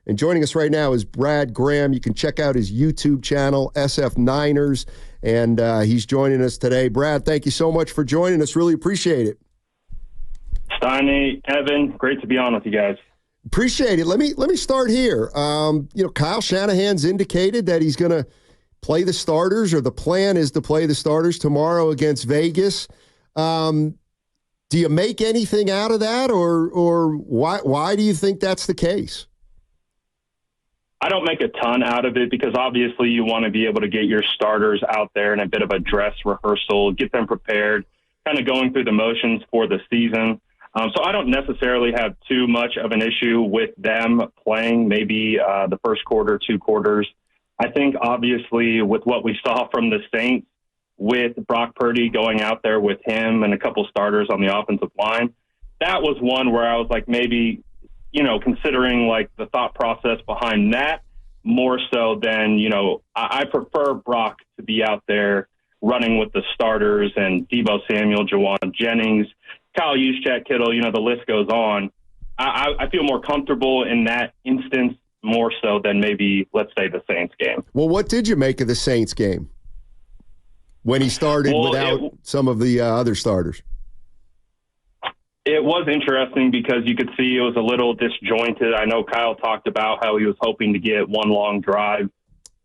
And joining us right now is Brad Graham. You can check out his YouTube channel, SF Niners, and he's joining us today. Brad, thank you so much for joining us. Really appreciate it. Steiny, Evan, great to be on with you guys. Appreciate it. Let me start here. Kyle Shanahan's indicated that he's going to play the starters, or the plan is to play the starters tomorrow against Vegas. Do you make anything out of that, or why do you think that's the case? I don't make a ton out of it because obviously you want to be able to get your starters out there in a bit of a dress rehearsal, get them prepared, kind of going through the motions for the season. So I don't necessarily have too much of an issue with them playing maybe the first quarter, 2 quarters. I think obviously with what we saw from the Saints with Brock Purdy going out there with him and a couple starters on the offensive line, that was one where I was like maybe – considering like the thought process behind that more so than, I prefer Brock to be out there running with the starters and Deebo Samuel, Jawan Jennings, Kyle Juszczyk, Kittle, the list goes on. I feel more comfortable in that instance more so than maybe, let's say, the Saints game. Well, what did you make of the Saints game when he started without some of the other starters? It was interesting because you could see it was a little disjointed. I know Kyle talked about how he was hoping to get one long drive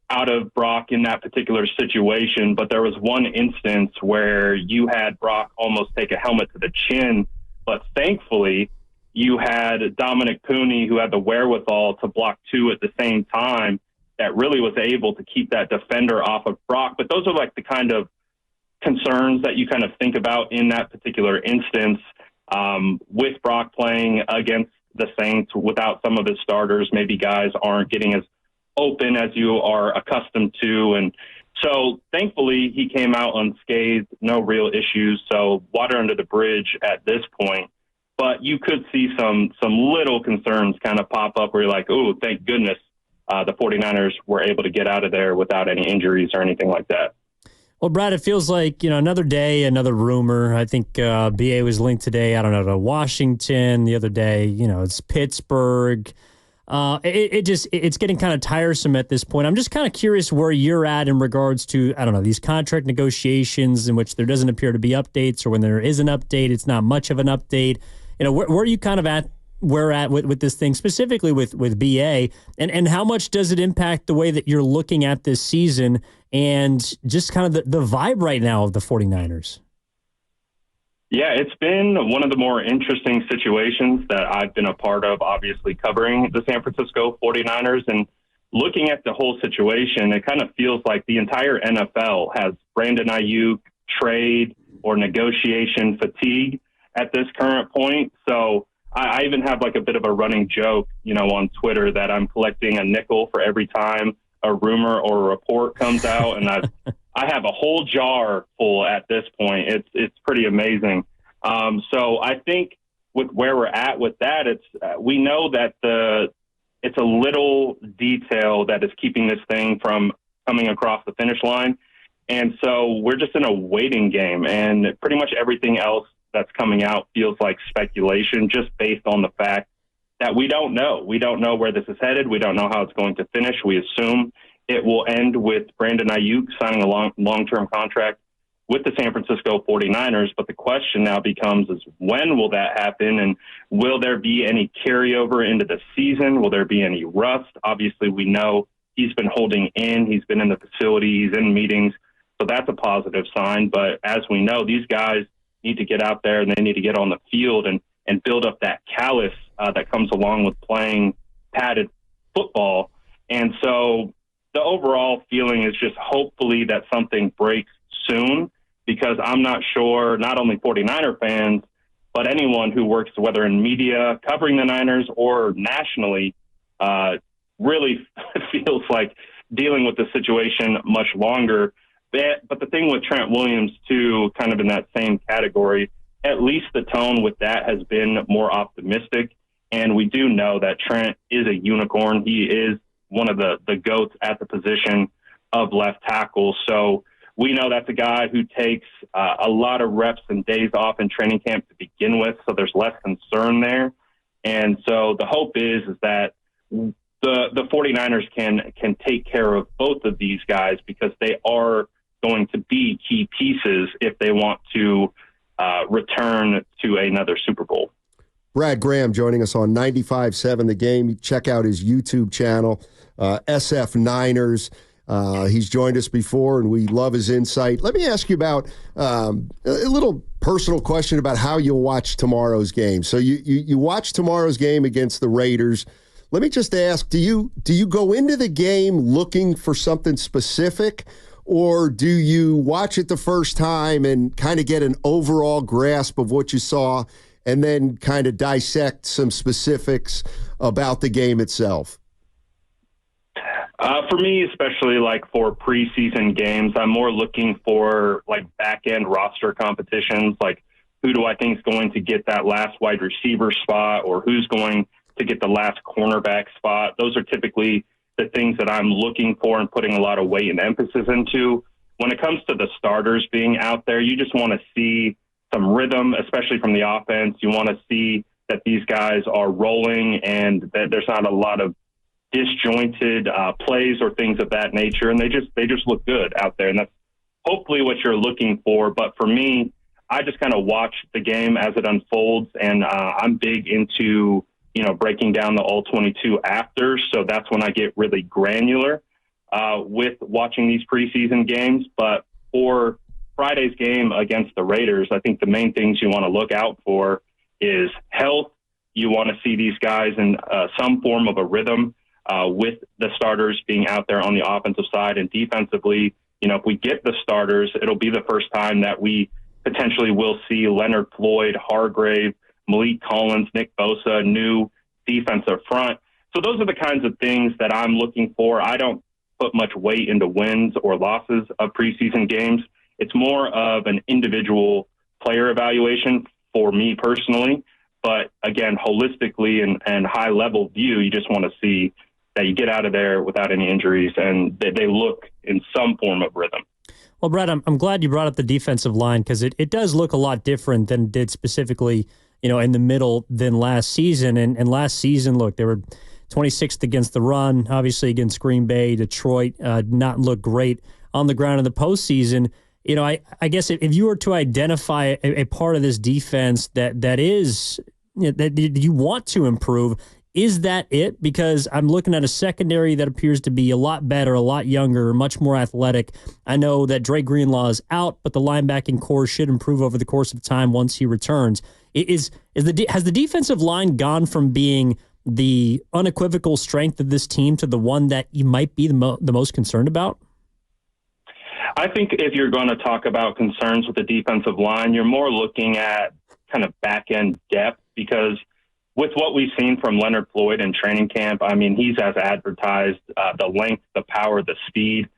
out of Brock in that particular situation, but there was one instance where you had Brock almost take a helmet to the chin, but thankfully you had Dominic Cooney, who had the wherewithal to block 2 at the same time, that really was able to keep that defender off of Brock. But those are like the kind of concerns that you kind of think about in that particular instance. With Brock playing against the Saints without some of his starters, maybe guys aren't getting as open as you are accustomed to. And so thankfully he came out unscathed, no real issues. So water under the bridge at this point, but you could see some little concerns kind of pop up where you're like, oh, thank goodness the 49ers were able to get out of there without any injuries or anything like that. Well, Brad, it feels like, another day, another rumor. I think BA was linked today, I don't know, to Washington. The other day, it's Pittsburgh. It's getting kind of tiresome at this point. I'm just kind of curious where you're at in regards to, I don't know, these contract negotiations in which there doesn't appear to be updates, or when there is an update, it's not much of an update. Where are you kind of at? Where at with this thing, specifically with BA, and how much does it impact the way that you're looking at this season and just kind of the vibe right now of the 49ers? Yeah, it's been one of the more interesting situations that I've been a part of, obviously covering the San Francisco 49ers. And looking at the whole situation, it kind of feels like the entire NFL has Brandon Aiyuk trade or negotiation fatigue at this current point. So I even have like a bit of a running joke, on Twitter that I'm collecting a nickel for every time a rumor or a report comes out. And I have a whole jar full at this point. It's pretty amazing. So I think with where we're at with that, we know that it's a little detail that is keeping this thing from coming across the finish line. And so we're just in a waiting game, and pretty much everything else that's coming out feels like speculation, just based on the fact that we don't know. We don't know where this is headed. We don't know how it's going to finish. We assume it will end with Brandon Aiyuk signing a long-term contract with the San Francisco 49ers. But the question now becomes is when will that happen? And will there be any carryover into the season? Will there be any rust? Obviously, we know he's been holding in. He's been in the facility. He's in meetings. So that's a positive sign. But as we know, these guys need to get out there and they need to get on the field and build up that callus that comes along with playing padded football. And so the overall feeling is just hopefully that something breaks soon, because I'm not sure not only 49er fans, but anyone who works, whether in media covering the Niners or nationally, really feels like dealing with the situation much longer. But the thing with Trent Williams, too, kind of in that same category, at least the tone with that has been more optimistic. And we do know that Trent is a unicorn. He is one of the GOATs at the position of left tackle. So we know that's a guy who takes a lot of reps and days off in training camp to begin with. So there's less concern there. And so the hope is that the 49ers can take care of both of these guys because they are going to be key pieces if they want to return to another Super Bowl. Brad Graham joining us on 95.7 The Game. Check out his YouTube channel, SF Niners. He's joined us before, and we love his insight. Let me ask you about a little personal question about how you'll watch tomorrow's game. So you watch tomorrow's game against the Raiders. Let me just ask, do you go into the game looking for something specific, or do you watch it the first time and kind of get an overall grasp of what you saw and then kind of dissect some specifics about the game itself? For me, especially like for preseason games, I'm more looking for like back-end roster competitions, like who do I think is going to get that last wide receiver spot or who's going to get the last cornerback spot. Those are typically the things that I'm looking for and putting a lot of weight and emphasis into. When it comes to the starters being out there, you just want to see some rhythm, especially from the offense. You want to see that these guys are rolling and that there's not a lot of disjointed plays or things of that nature, and they just look good out there, and that's hopefully what you're looking for. But for me, I just kind of watch the game as it unfolds, and I'm big into breaking down the all 22 after, so that's when I get really granular with watching these preseason games. But for Friday's game against the Raiders, I think the main things you want to look out for is health. You want to see these guys in some form of a rhythm. With the starters being out there on the offensive side, and defensively, if we get the starters, it'll be the first time that we potentially will see Leonard Floyd, Hargrave, Malik Collins, Nick Bosa, new defensive front. So those are the kinds of things that I'm looking for. I don't put much weight into wins or losses of preseason games. It's more of an individual player evaluation for me personally. But again, holistically and high level view, you just want to see that you get out of there without any injuries and they look in some form of rhythm. Well, Brad, I'm glad you brought up the defensive line because it does look a lot different than it did specifically, in the middle than last season. And last season, look, they were 26th against the run, obviously against Green Bay. Detroit not look great on the ground in the postseason. I guess if you were to identify a part of this defense that is that you want to improve, is that it? Because I'm looking at a secondary that appears to be a lot better, a lot younger, much more athletic. I know that Dre Greenlaw is out, but the linebacking core should improve over the course of time once he returns. Has the defensive line gone from being the unequivocal strength of this team to the one that you might be the most concerned about? I think if you're going to talk about concerns with the defensive line, you're more looking at kind of back-end depth, because with what we've seen from Leonard Floyd in training camp, I mean, he's as advertised, the length, the power, the speed.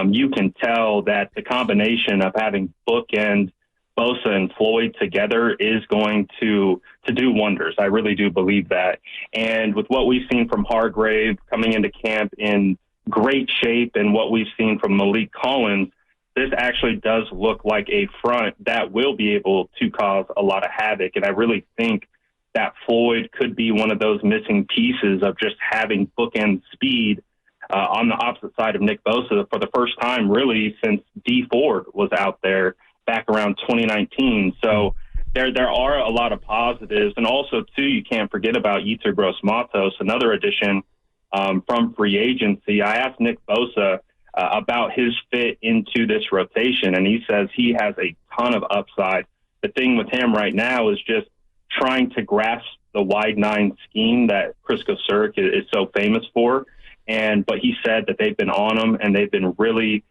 You can tell that the combination of having bookend Bosa and Floyd together is going to do wonders. I really do believe that. And with what we've seen from Hargrave coming into camp in great shape and what we've seen from Malik Collins, this actually does look like a front that will be able to cause a lot of havoc. And I really think that Floyd could be one of those missing pieces of just having bookend speed on the opposite side of Nick Bosa for the first time really since D Ford was out there back around 2019. So there are a lot of positives. And also, too, you can't forget about Yetur Gross-Matos, another addition from free agency. I asked Nick Bosa about his fit into this rotation, and he says he has a ton of upside. The thing with him right now is just trying to grasp the wide nine scheme that Chris Kosuric is so famous for. But he said that they've been on him and they've been really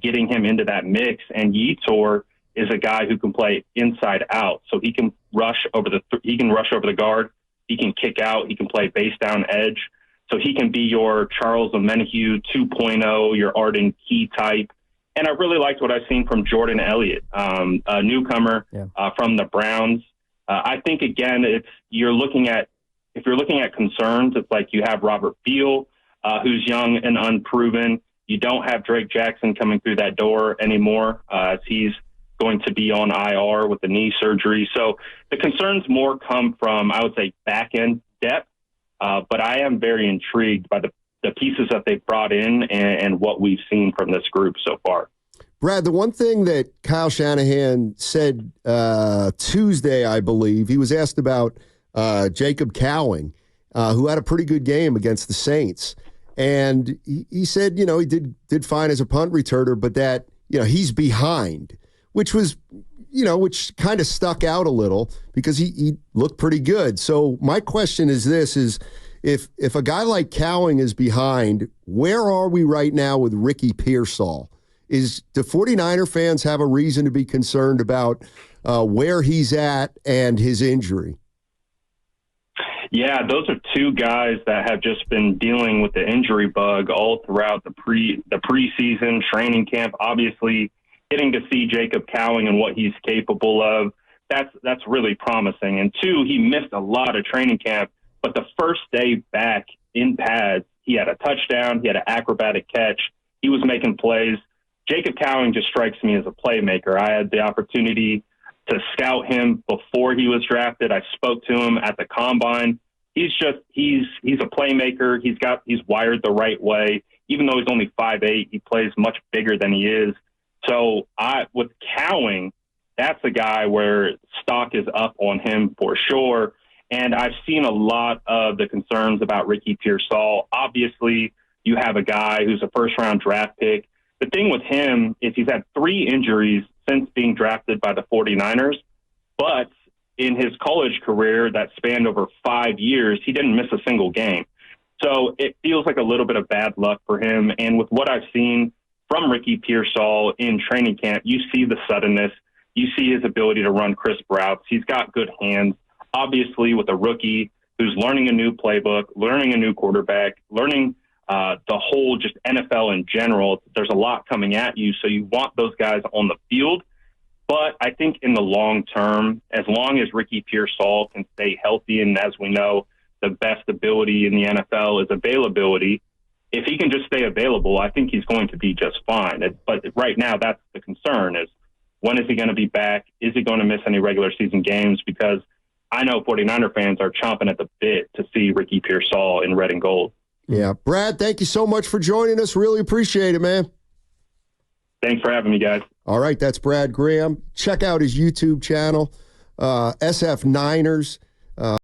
getting him into that mix. And Yetur is a guy who can play inside out. So he can rush over the guard. He can kick out. He can play base down edge. So he can be your Charles Omenihu 2.0, your Arden Key type. And I really liked what I've seen from Jordan Elliott, a newcomer from the Browns. I think, again, if you're looking at concerns, it's like you have Robert Beal, who's young and unproven. You don't have Drake Jackson coming through that door anymore, as he's going to be on IR with the knee surgery. So the concerns more come from, I would say, back-end depth. But I am very intrigued by the pieces that they've brought in and what we've seen from this group so far. Brad, the one thing that Kyle Shanahan said Tuesday, I believe, he was asked about Jacob Cowing, who had a pretty good game against the Saints. And he said, he did fine as a punt returner, but that, he's behind, which was, which kind of stuck out a little because he looked pretty good. So my question is this, is if a guy like Cowing is behind, where are we right now with Ricky Pearsall? Do 49er fans have a reason to be concerned about where he's at and his injury? Yeah, those are two guys that have just been dealing with the injury bug all throughout the preseason training camp. Obviously, getting to see Jacob Cowing and what he's capable of, that's really promising. And two, he missed a lot of training camp, but the first day back in pads, he had a touchdown, he had an acrobatic catch, he was making plays. Jacob Cowing just strikes me as a playmaker. I had the opportunity to scout him before he was drafted. I spoke to him at the combine. He's a playmaker. He's wired the right way. Even though he's only 5'8", he plays much bigger than he is. So with Cowing, that's a guy where stock is up on him for sure. And I've seen a lot of the concerns about Ricky Pearsall. Obviously, you have a guy who's a first-round draft pick. The thing with him is he's had 3 injuries since being drafted by the 49ers, but in his college career that spanned over 5 years, he didn't miss a single game. So it feels like a little bit of bad luck for him. And with what I've seen from Ricky Pearsall in training camp, you see the suddenness, you see his ability to run crisp routes. He's got good hands. Obviously, with a rookie who's learning a new playbook, learning a new quarterback, learning the whole just NFL in general, there's a lot coming at you. So you want those guys on the field. But I think in the long term, as long as Ricky Pearsall can stay healthy, and as we know, the best ability in the NFL is availability, if he can just stay available, I think he's going to be just fine. But right now, that's the concern is when is he going to be back? Is he going to miss any regular season games? Because I know 49er fans are chomping at the bit to see Ricky Pearsall in red and gold. Yeah. Brad, thank you so much for joining us. Really appreciate it, man. Thanks for having me, guys. All right, that's Brad Graham. Check out his YouTube channel, SF Niners.